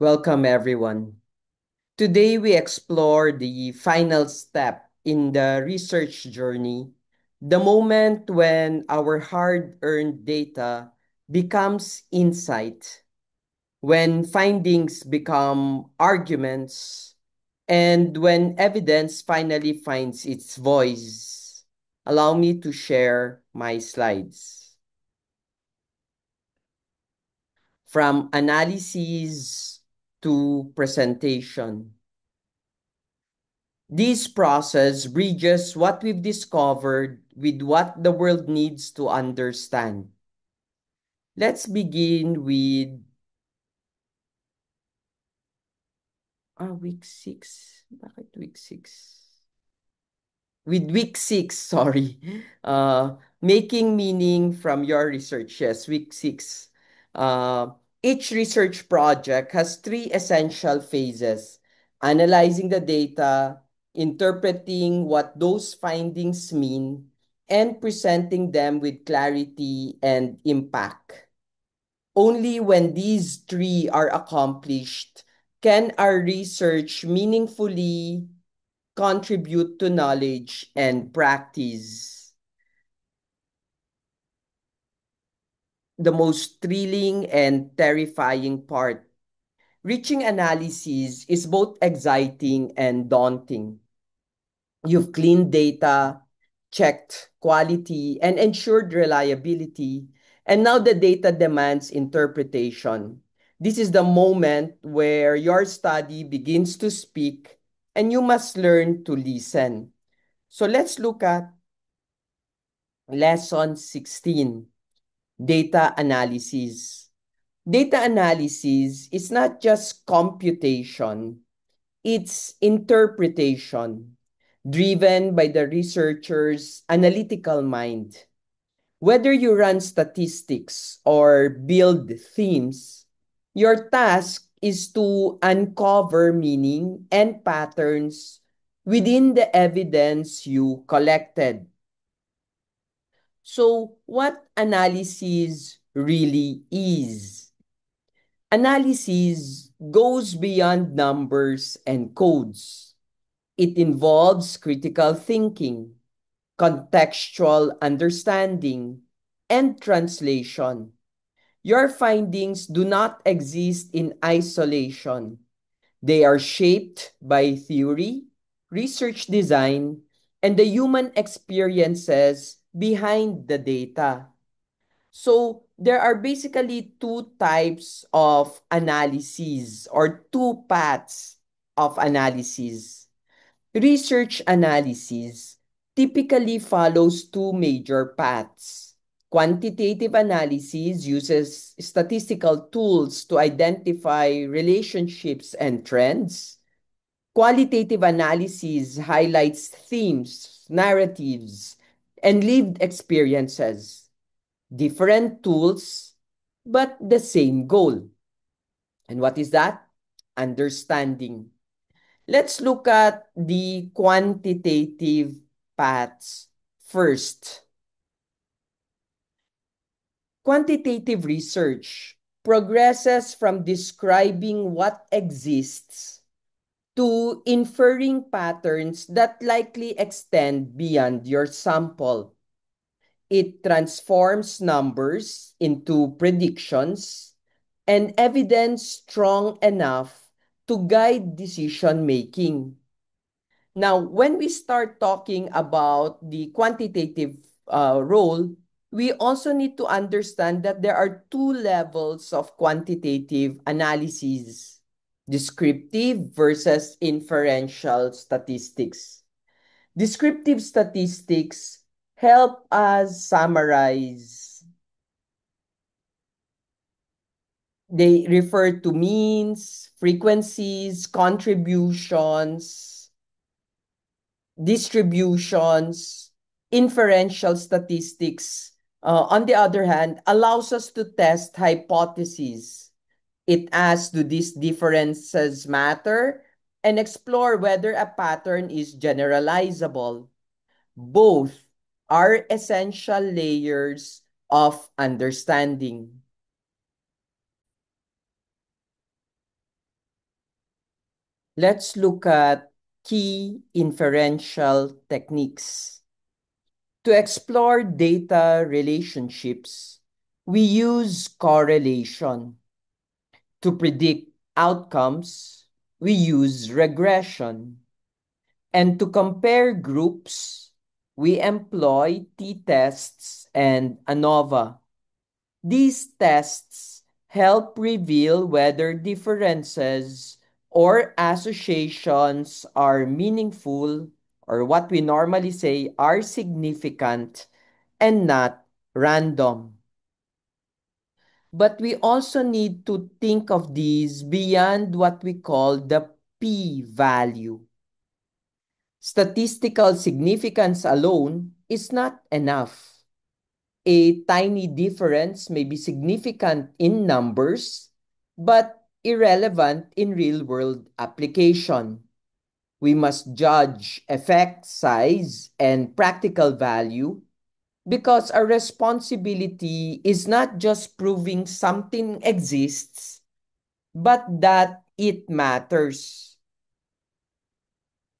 Welcome, everyone. Today, we explore the final step in the research journey, the moment when our hard earned data becomes insight, when findings become arguments, and when evidence finally finds its voice. Allow me to share my slides. From analysis to presentation. This process bridges what we've discovered with what the world needs to understand. Let's begin with week 6. Bakit week 6? With week 6, sorry. Making meaning from your research. Yes, week 6. Each research project has three essential phases: analyzing the data, interpreting what those findings mean, and presenting them with clarity and impact. Only when these three are accomplished can our research meaningfully contribute to knowledge and practice. The most thrilling and terrifying part. Reaching analysis is both exciting and daunting. You've cleaned data, checked quality, and ensured reliability, and now the data demands interpretation. This is the moment where your study begins to speak, and you must learn to listen. So let's look at Lesson 16, Data Analysis. Data analysis is not just computation, it's interpretation, driven by the researcher's analytical mind. Whether you run statistics or build themes, your task is to uncover meaning and patterns within the evidence you collected. So, what analysis really is? Analysis goes beyond numbers and codes. It involves critical thinking, contextual understanding, and translation. Your findings do not exist in isolation. They are shaped by theory, research design, and the human experiences behind the data. So there are basically two types of analyses or two paths of analysis. Research analysis typically follows two major paths. Quantitative analysis uses statistical tools to identify relationships and trends. Qualitative analysis highlights themes, narratives, and lived experiences. Different tools, but the same goal. And what is that? Understanding. Let's look at the quantitative paths first. Quantitative research progresses from describing what exists to inferring patterns that likely extend beyond your sample. It transforms numbers into predictions and evidence strong enough to guide decision making. Now, when we start talking about the quantitative role, we also need to understand that there are two levels of quantitative analysis: descriptive versus inferential statistics. Descriptive statistics help us summarize. They refer to means, frequencies, contributions, distributions. Inferential statistics, on the other hand, allows us to test hypotheses. It asks, do these differences matter? And explore whether a pattern is generalizable. Both are essential layers of understanding. Let's look at key inferential techniques. To explore data relationships, we use correlation. To predict outcomes, we use regression. And to compare groups, we employ t-tests and ANOVA. These tests help reveal whether differences or associations are meaningful, or what we normally say are significant and not random. But we also need to think of these beyond what we call the p-value. Statistical significance alone is not enough. A tiny difference may be significant in numbers, but irrelevant in real-world application. We must judge effect size and practical value because our responsibility is not just proving something exists, but that it matters.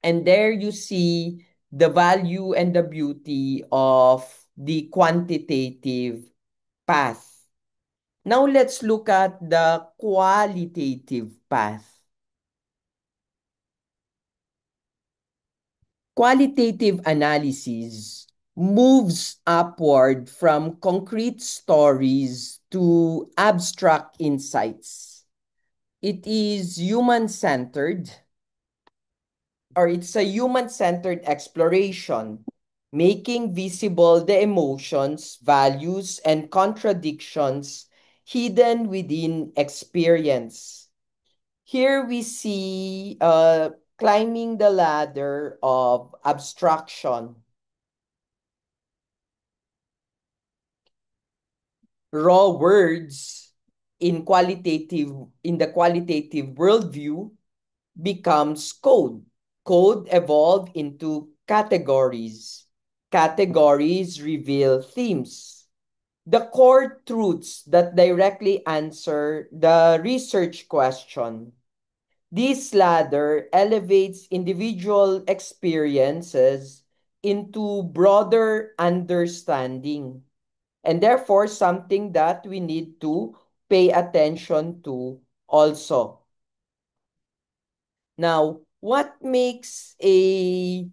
And there you see the value and the beauty of the quantitative path. Now let's look at the qualitative path. Qualitative analysis moves upward from concrete stories to abstract insights. It is human-centered, or it's a human-centered exploration, making visible the emotions, values, and contradictions hidden within experience. Here we see climbing the ladder of abstraction. Raw words in the qualitative worldview becomes code. Code evolve into categories. Categories reveal themes. The core truths that directly answer the research question. This ladder elevates individual experiences into broader understanding, and therefore something that we need to pay attention to also. Now, what makes a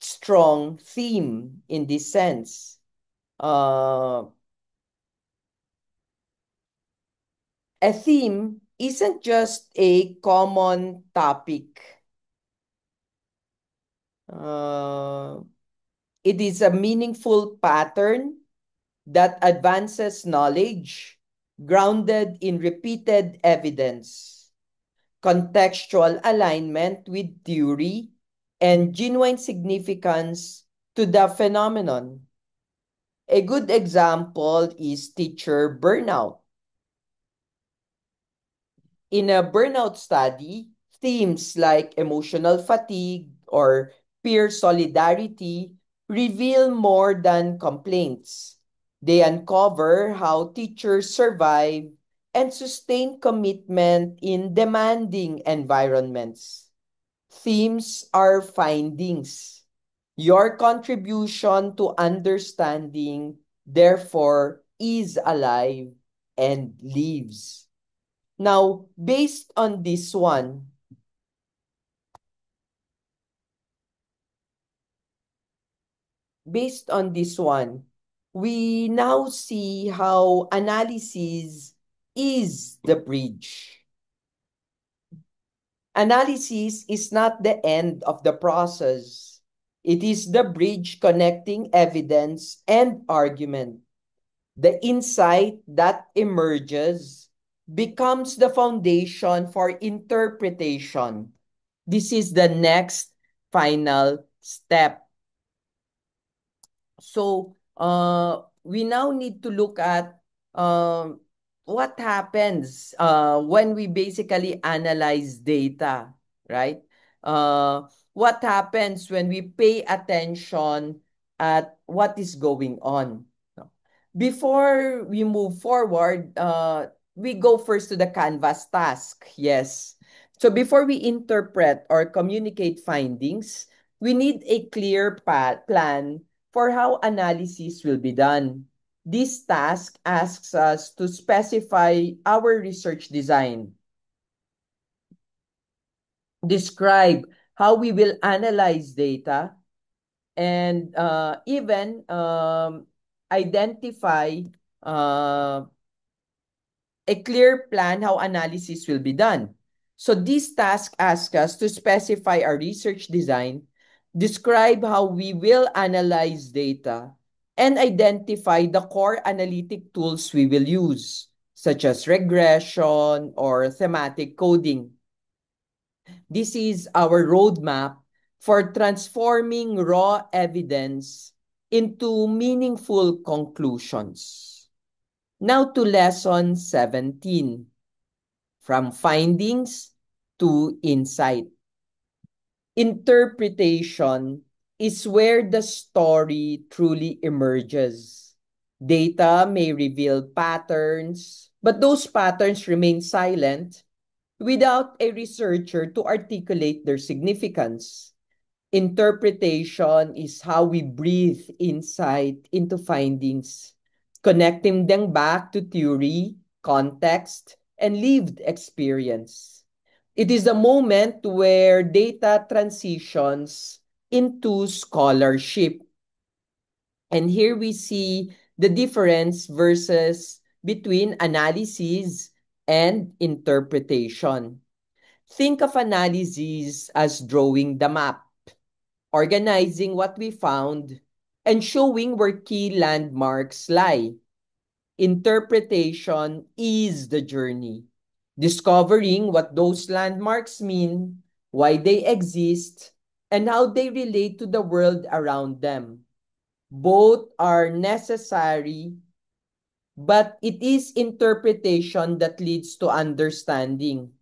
strong theme in this sense? A theme isn't just a common topic. Uh, it is a meaningful pattern that advances knowledge grounded in repeated evidence, contextual alignment with theory, and genuine significance to the phenomenon. A good example is teacher burnout. In a burnout study, themes like emotional fatigue or peer solidarity reveal more than complaints. They uncover how teachers survive and sustain commitment in demanding environments. Themes are findings. Your contribution to understanding, therefore, is alive and lives. Now, based on this one, we now see how analysis is the bridge. Analysis is not the end of the process. It is the bridge connecting evidence and argument. The insight that emerges becomes the foundation for interpretation. This is the next final step. So, we now need to look at what happens when we basically analyze data, right? What happens when we pay attention at what is going on? No. Before we move forward, we go first to the Canvas task. Yes. So before we interpret or communicate findings, we need a clear plan for how analysis will be done. This task asks us to specify our research design, describe how we will analyze data, and even identify uh, a clear plan how analysis will be done. So this task asks us to specify our research design, describe how we will analyze data, and identify the core analytic tools we will use, such as regression or thematic coding. This is our roadmap for transforming raw evidence into meaningful conclusions. Now to lesson 17, from findings to insight. Interpretation is where the story truly emerges. Data may reveal patterns, but those patterns remain silent without a researcher to articulate their significance. Interpretation is how we breathe insight into findings, connecting them back to theory, context, and lived experience. It is the moment where data transitions into scholarship. And here we see the difference versus between analysis and interpretation. Think of analysis as drawing the map, organizing what we found, and showing where key landmarks lie. Interpretation is the journey, discovering what those landmarks mean, why they exist, and how they relate to the world around them. Both are necessary, but it is interpretation that leads to understanding.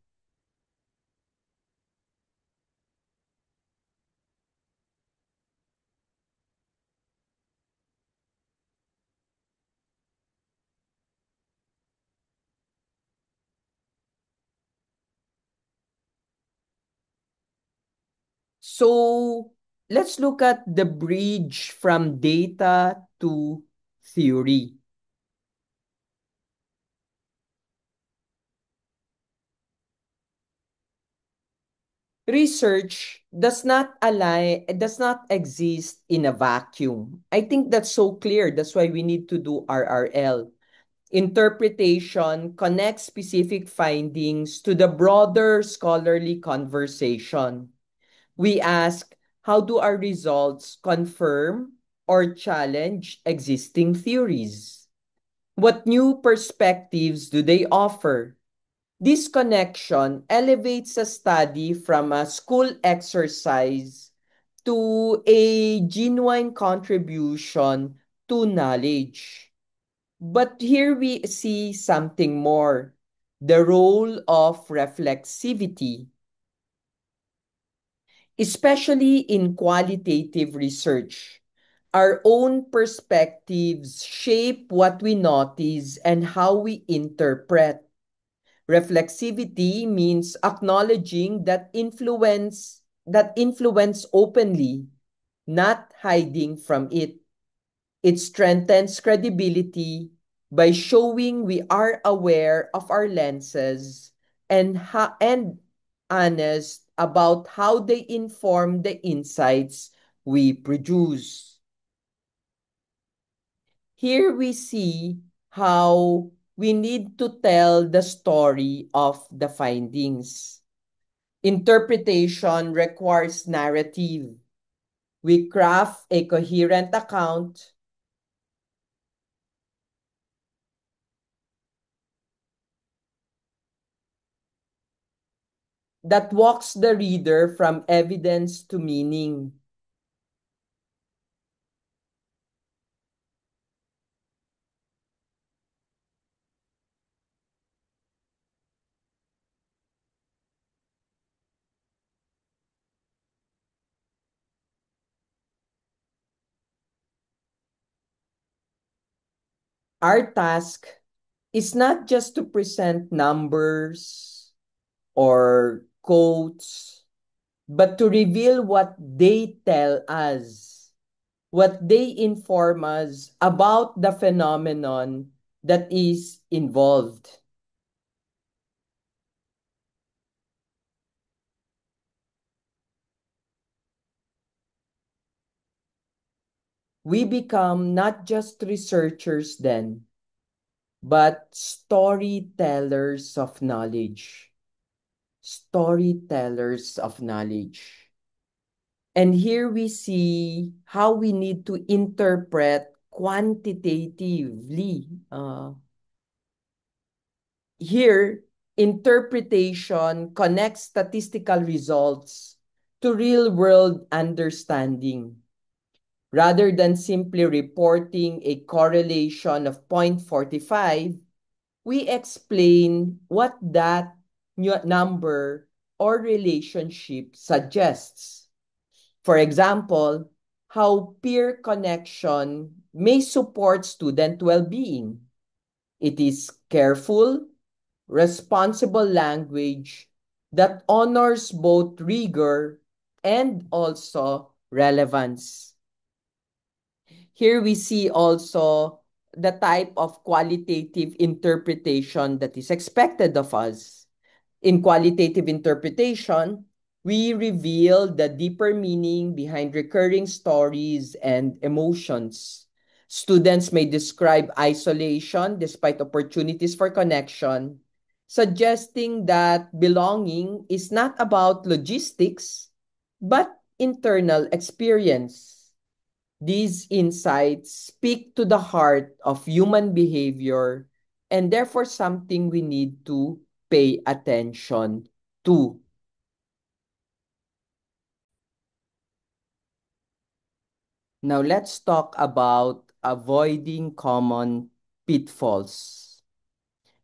So let's look at the bridge from data to theory. Research does not exist in a vacuum. I think that's so clear. That's why we need to do RRL. Interpretation connects specific findings to the broader scholarly conversation. We ask, how do our results confirm or challenge existing theories? What new perspectives do they offer? This connection elevates a study from a school exercise to a genuine contribution to knowledge. But here we see something more, the role of reflexivity, especially in qualitative research. Our own perspectives shape what we notice and how we interpret. Reflexivity means acknowledging that influence openly, not hiding from it. It strengthens credibility by showing we are aware of our lenses and honest about how they inform the insights we produce. Here we see how we need to tell the story of the findings. Interpretation requires narrative. We craft a coherent account that walks the reader from evidence to meaning. Our task is not just to present numbers or quotes, but to reveal what they tell us, what they inform us about the phenomenon that is involved. We become not just researchers then, but storytellers of knowledge. Storytellers of knowledge. And here we see how we need to interpret quantitatively. Here, interpretation connects statistical results to real world understanding rather than simply reporting a correlation of 0.45. We explain what that number or relationship suggests. For example, how peer connection may support student well-being. It is careful, responsible language that honors both rigor and also relevance. Here we see also the type of qualitative interpretation that is expected of us. In qualitative interpretation, we reveal the deeper meaning behind recurring stories and emotions. Students may describe isolation despite opportunities for connection, suggesting that belonging is not about logistics, but internal experience. These insights speak to the heart of human behavior and therefore something we need to pay attention to. Now let's talk about avoiding common pitfalls.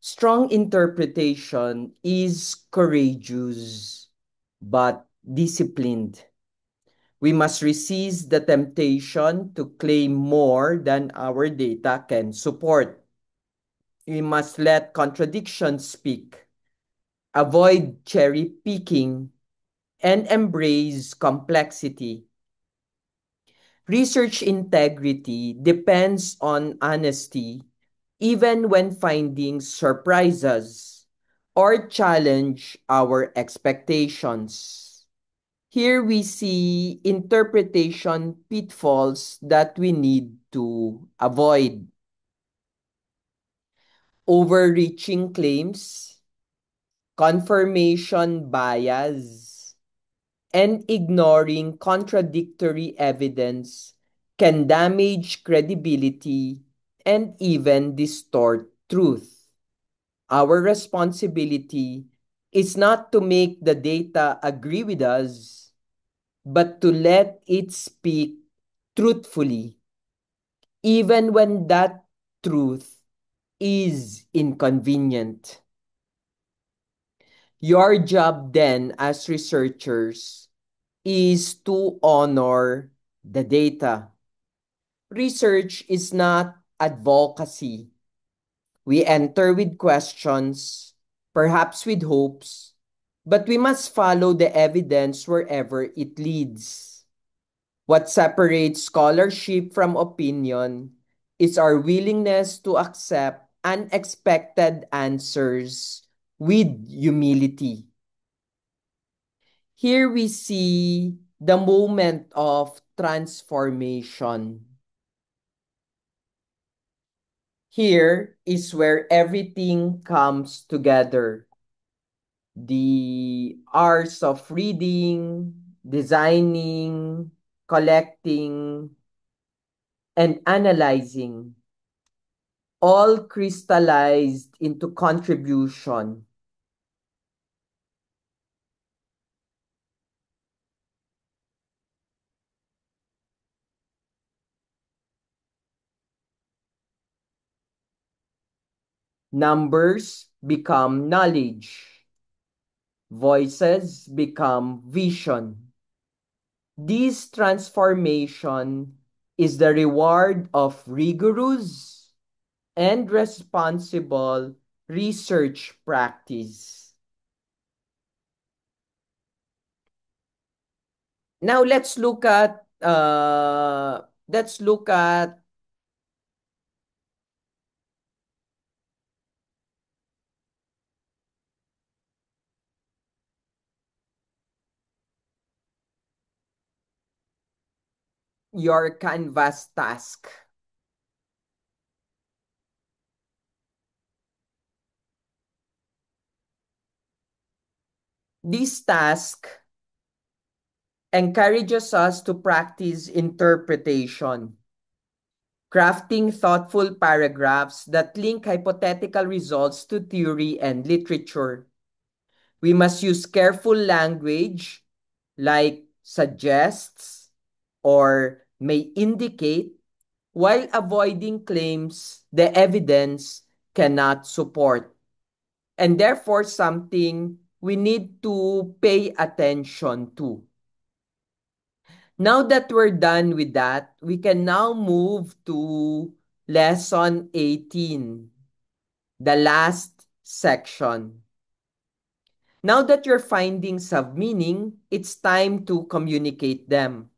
Strong interpretation is courageous but disciplined. We must resist the temptation to claim more than our data can support. We must let contradictions speak, avoid cherry picking, and embrace complexity. Research integrity depends on honesty, even when findings surprise us or challenge our expectations. Here we see interpretation pitfalls that we need to avoid. Overreaching claims, confirmation bias, and ignoring contradictory evidence can damage credibility and even distort truth. Our responsibility is not to make the data agree with us, but to let it speak truthfully, even when that truth is inconvenient. Your job then as researchers is to honor the data. Research is not advocacy. We enter with questions, perhaps with hopes, but we must follow the evidence wherever it leads. What separates scholarship from opinion is our willingness to accept unexpected answers with humility. Here we see the moment of transformation. Here is where everything comes together. The arts of reading, designing, collecting, and analyzing all crystallized into contribution. Numbers become knowledge. Voices become vision. This transformation is the reward of rigorous and responsible research practice. Now let's look at your Canvas task. This task encourages us to practice interpretation, crafting thoughtful paragraphs that link hypothetical results to theory and literature. We must use careful language like suggests or may indicate while avoiding claims the evidence cannot support, and therefore something we need to pay attention to. Now that we're done with that, we can now move to lesson 18, the last section. Now that your findings have meaning, it's time to communicate them.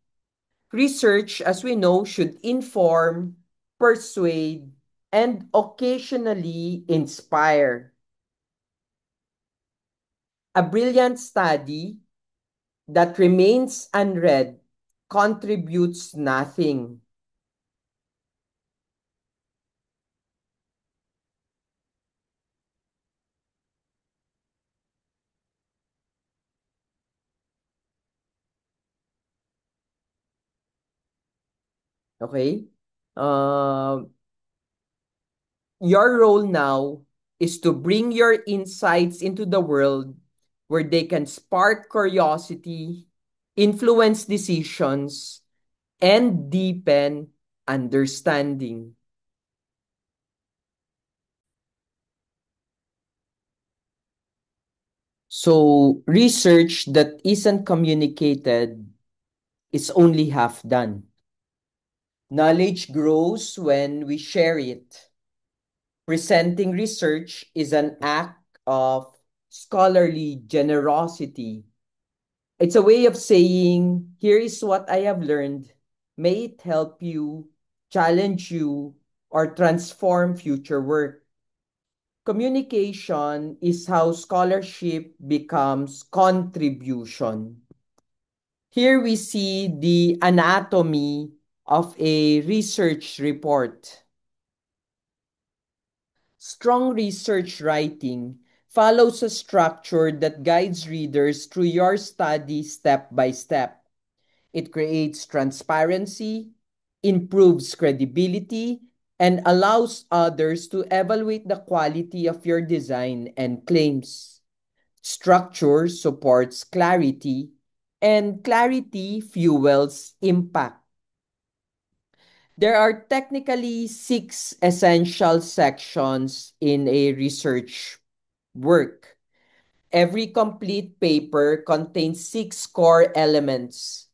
Research, as we know, should inform, persuade, and occasionally inspire. A brilliant study that remains unread contributes nothing. Okay? Uh, your role now is to bring your insights into the world where they can spark curiosity, influence decisions, and deepen understanding. So, research that isn't communicated is only half done. Knowledge grows when we share it. Presenting research is an act of scholarly generosity. It's a way of saying, here is what I have learned. May it help you, challenge you, or transform future work. Communication is how scholarship becomes contribution. Here we see the anatomy of a research report. Strong research writing follows a structure that guides readers through your study step by step. It creates transparency, improves credibility, and allows others to evaluate the quality of your design and claims. Structure supports clarity, and clarity fuels impact. There are technically six essential sections in a research work. Every complete paper contains six core elements: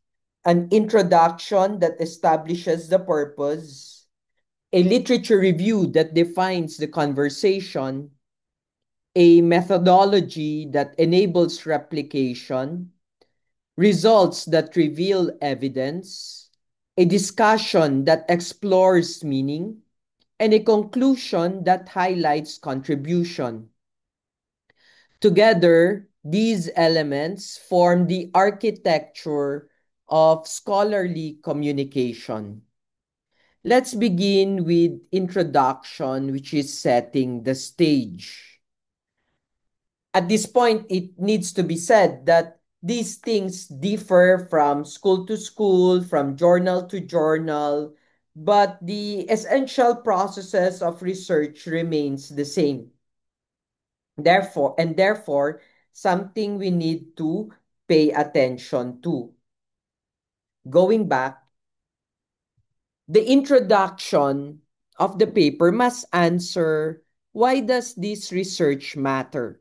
an introduction that establishes the purpose, a literature review that defines the conversation, a methodology that enables replication, results that reveal evidence, a discussion that explores meaning, and a conclusion that highlights contribution. Together, these elements form the architecture of scholarly communication. Let's begin with introduction, which is setting the stage. At this point, it needs to be said that these things differ from school to school, from journal to journal, but the essential processes of research remains the same. Therefore, something we need to pay attention to. Going back, the introduction of the paper must answer, why does this research matter?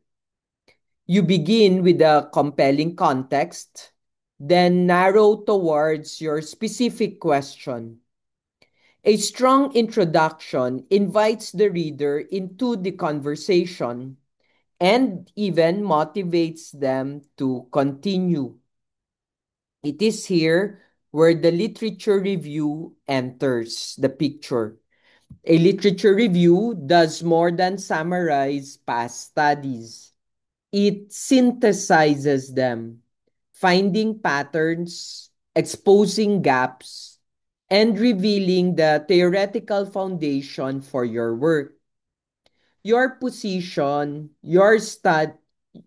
You begin with a compelling context, then narrow towards your specific question. A strong introduction invites the reader into the conversation and even motivates them to continue. It is here where the literature review enters the picture. A literature review does more than summarize past studies. It synthesizes them, finding patterns, exposing gaps, and revealing the theoretical foundation for your work. Your position, your stud,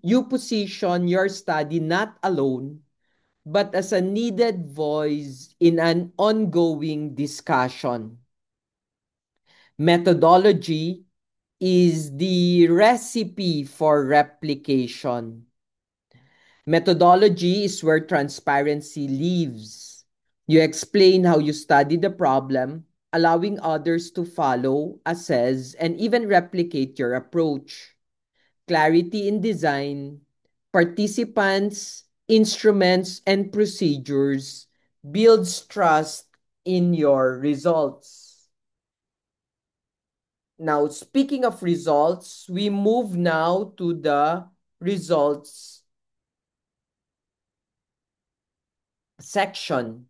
you position your study not alone, but as a needed voice in an ongoing discussion. Methodology is the recipe for replication. Methodology is where transparency lives. You explain how you study the problem, allowing others to follow, assess, and even replicate your approach. Clarity in design, participants, instruments, and procedures builds trust in your results. Now, speaking of results, we move now to the results section,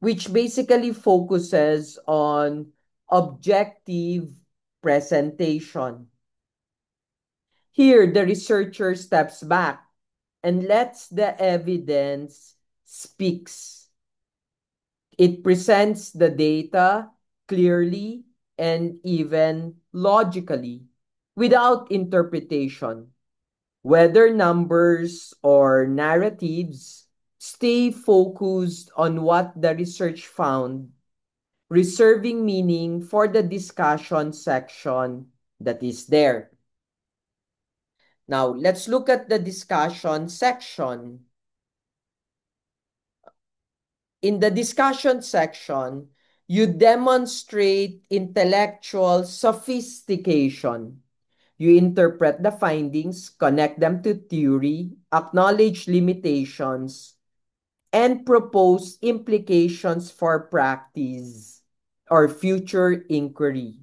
which basically focuses on objective presentation. Here, the researcher steps back and lets the evidence speaks. It presents the data clearly and even logically without interpretation. Whether numbers or narratives, stay focused on what the research found, reserving meaning for the discussion section that is there. Now, let's look at the discussion section. In the discussion section, you demonstrate intellectual sophistication. You interpret the findings, connect them to theory, acknowledge limitations, and propose implications for practice or future inquiry.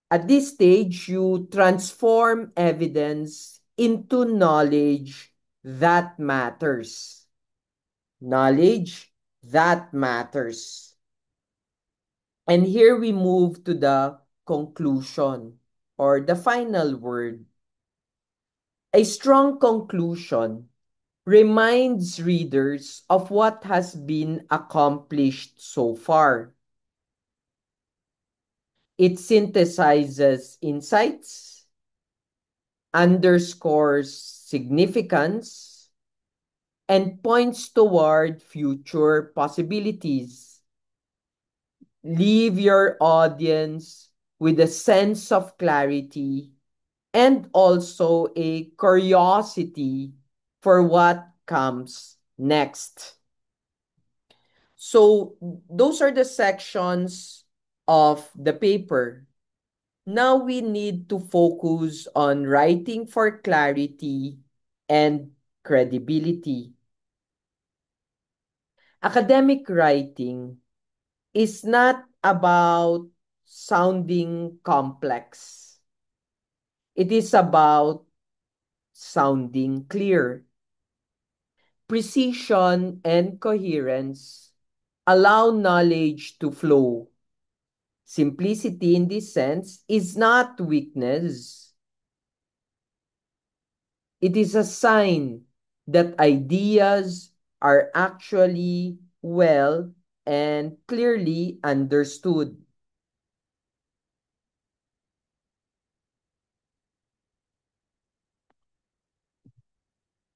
At this stage, you transform evidence into knowledge that matters. Knowledge that matters. And here we move to the conclusion or the final word. A strong conclusion reminds readers of what has been accomplished so far. It synthesizes insights, underscores significance, and points toward future possibilities. Leave your audience with a sense of clarity and also a curiosity for what comes next. So, those are the sections of the paper. Now we need to focus on writing for clarity and credibility. Academic writing is not about sounding complex. It is about sounding clear. Precision and coherence allow knowledge to flow. Simplicity in this sense is not weakness. It is a sign that ideas are actually well and clearly understood.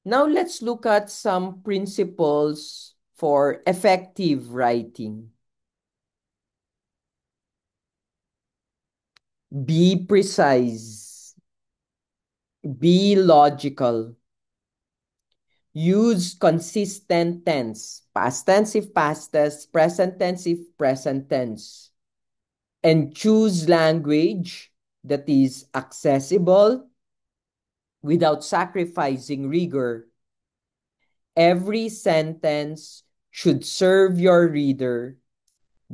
Now let's look at some principles for effective writing. Be precise. Be logical. Use consistent tense. Past tense if past tense, present tense if present tense. And choose language that is accessible without sacrificing rigor. Every sentence should serve your reader,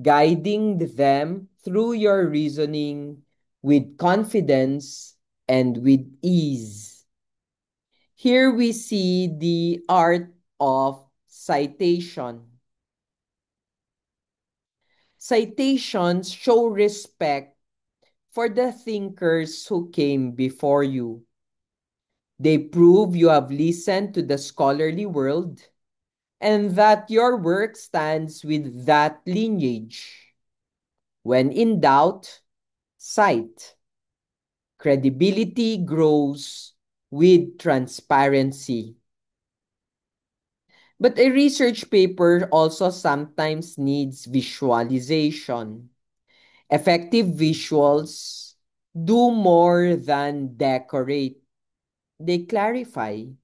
guiding them through your reasoning with confidence and with ease. Here we see the art of citation. Citations show respect for the thinkers who came before you. They prove you have listened to the scholarly world and that your work stands with that lineage. When in doubt, cite. Credibility grows with transparency. But a research paper also sometimes needs visualization. Effective visuals do more than decorate. They clarify.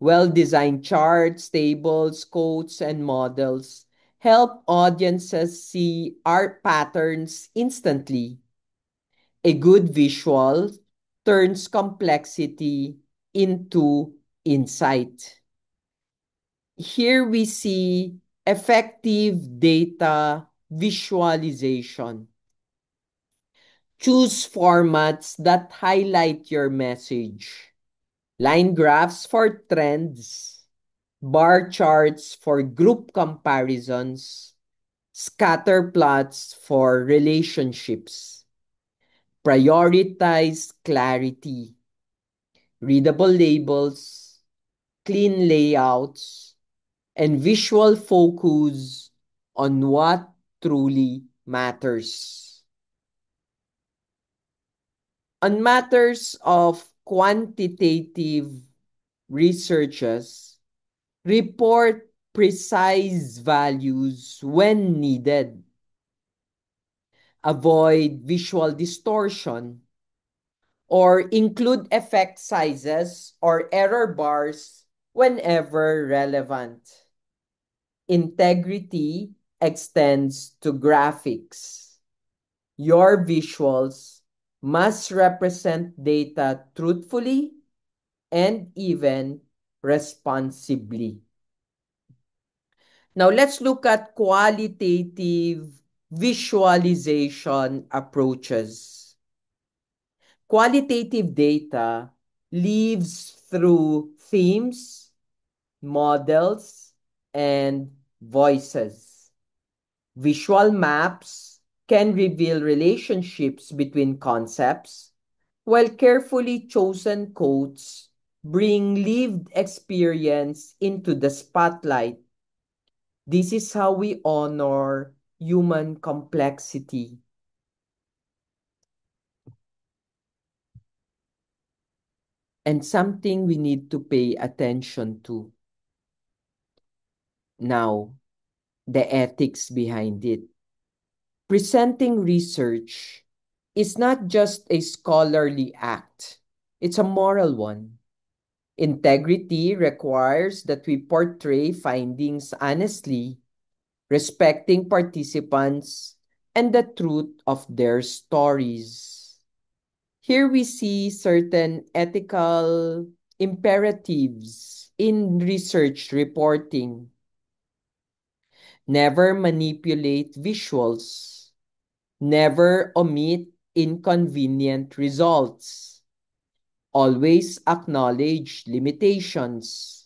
Well-designed charts, tables, quotes, and models help audiences see art patterns instantly. A good visual turns complexity into insight. Here we see effective data visualization. Choose formats that highlight your message. Line graphs for trends, bar charts for group comparisons, scatter plots for relationships. Prioritize clarity, readable labels, clean layouts, and visual focus on what truly matters. On matters of quantitative researches, report precise values when needed. Avoid visual distortion or include effect sizes or error bars whenever relevant. Integrity extends to graphics. Your visuals must represent data truthfully and even responsibly. Now let's look at qualitative visualization approaches. Qualitative data lives through themes, models, and voices. Visual maps can reveal relationships between concepts, while carefully chosen quotes bring lived experience into the spotlight. This is how we honor human complexity. And something we need to pay attention to. Now, the ethics behind it. Presenting research is not just a scholarly act, it's a moral one. Integrity requires that we portray findings honestly, respecting participants and the truth of their stories. Here we see certain ethical imperatives in research reporting. Never manipulate visuals. Never omit inconvenient results. Always acknowledge limitations.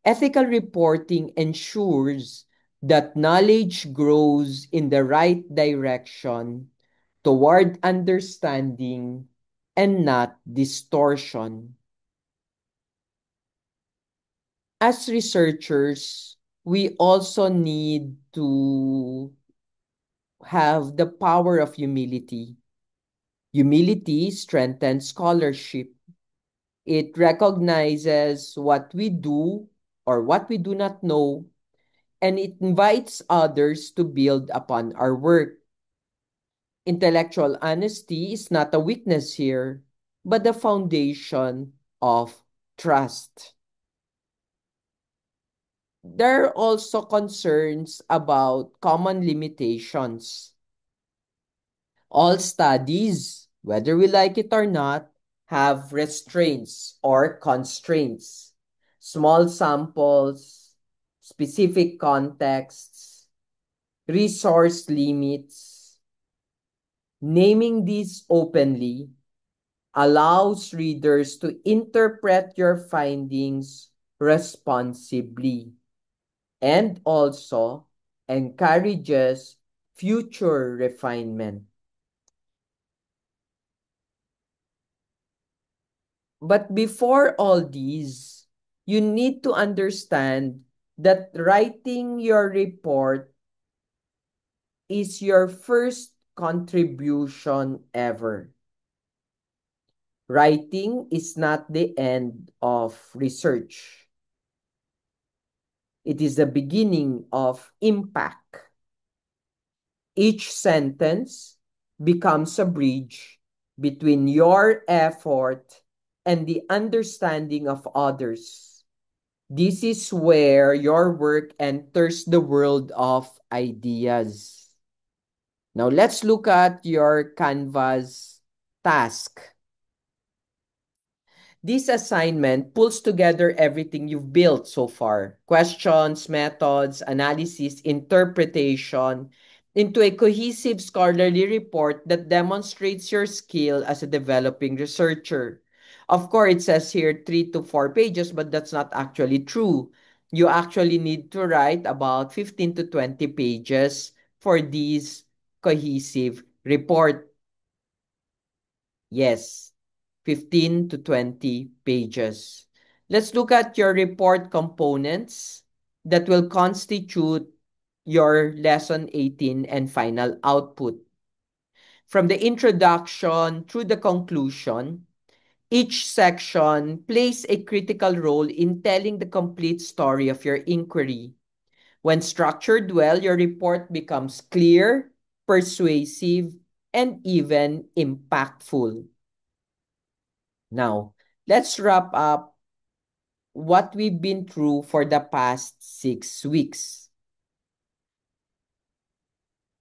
Ethical reporting ensures that knowledge grows in the right direction toward understanding and not distortion. As researchers, we also need to have the power of humility. Humility strengthens scholarship. It recognizes what we do or what we do not know, and it invites others to build upon our work. Intellectual honesty is not a weakness here, but the foundation of trust. There are also concerns about common limitations. All studies, whether we like it or not, have restraints or constraints. Small samples, specific contexts, resource limits. Naming these openly allows readers to interpret your findings responsibly and also encourages future refinement. But before all these, you need to understand that writing your report is your first contribution ever. Writing is not the end of research. It is the beginning of impact. Each sentence becomes a bridge between your effort and the understanding of others. This is where your work enters the world of ideas. Now let's look at your Canvas task. This assignment pulls together everything you've built so far: questions, methods, analysis, interpretation, into a cohesive scholarly report that demonstrates your skill as a developing researcher. Of course, it says here 3 to 4 pages, but that's not actually true. You actually need to write about 15 to 20 pages for this cohesive report. Yes, 15 to 20 pages. Let's look at your report components that will constitute your lesson 18 and final output. From the introduction through the conclusion, each section plays a critical role in telling the complete story of your inquiry. When structured well, your report becomes clear, persuasive, and even impactful. Now, let's wrap up what we've been through for the past 6 weeks.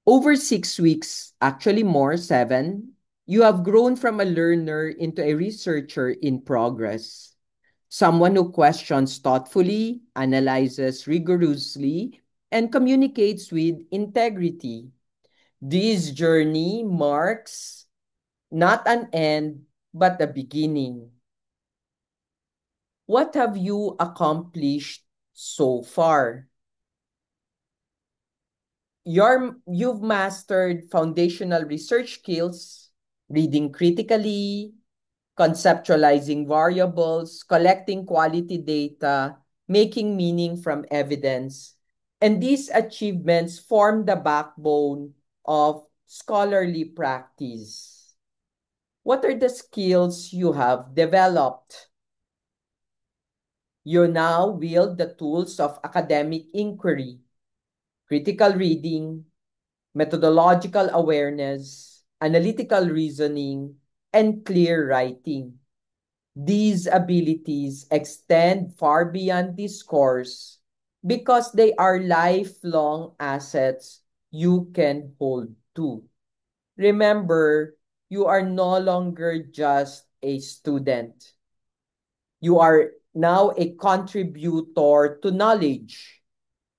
Over 6 weeks, actually more, 7, you have grown from a learner into a researcher in progress. Someone who questions thoughtfully, analyzes rigorously, and communicates with integrity. This journey marks not an end, but a beginning. What have you accomplished so far? You've mastered foundational research skills, reading critically, conceptualizing variables, collecting quality data, making meaning from evidence. And these achievements form the backbone of scholarly practice. What are the skills you have developed? You now wield the tools of academic inquiry, critical reading, methodological awareness, analytical reasoning, and clear writing. These abilities extend far beyond this course because they are lifelong assets you can hold to. Remember, you are no longer just a student. You are now a contributor to knowledge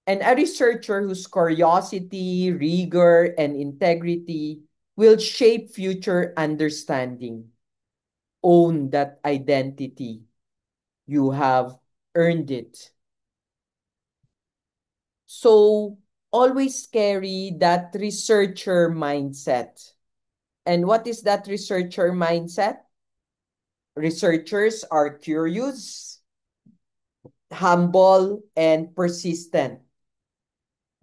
and a researcher whose curiosity, rigor, and integrity will shape future understanding. Own that identity. You have earned it. So always carry that researcher mindset. And what is that researcher mindset? Researchers are curious, humble, and persistent.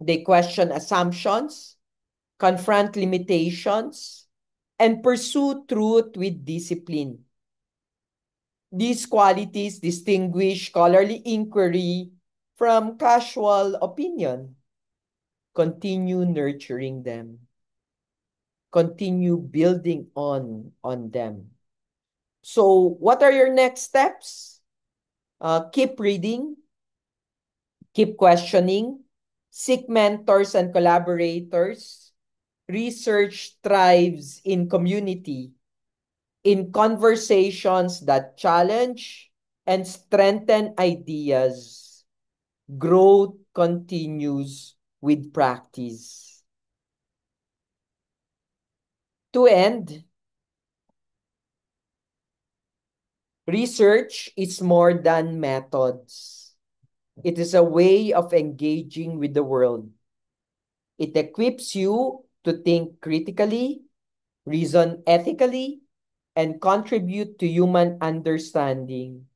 They question assumptions, confront limitations, and pursue truth with discipline. These qualities distinguish scholarly inquiry from casual opinion. Continue nurturing them. Continue building on them. So, what are your next steps? Keep reading, keep questioning, seek mentors and collaborators. Research thrives in community, in conversations that challenge and strengthen ideas. Growth continues with practice. To end, research is more than methods. It is a way of engaging with the world. It equips you to think critically, reason ethically, and contribute to human understanding.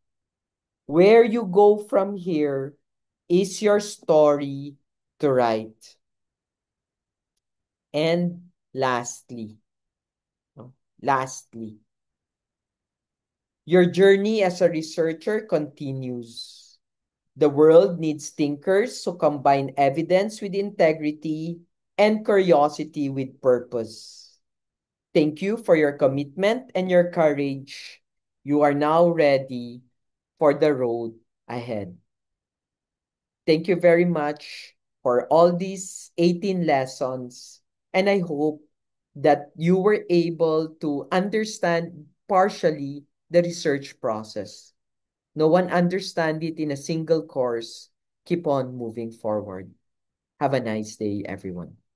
Where you go from here is your story to write. And lastly, no, lastly, your journey as a researcher continues. The world needs thinkers who combine evidence with integrity and curiosity with purpose. Thank you for your commitment and your courage. You are now ready for the road ahead. Thank you very much for all these 18 lessons. And I hope that you were able to understand partially the research process. No one understand it in a single course. Keep on moving forward. Have a nice day, everyone.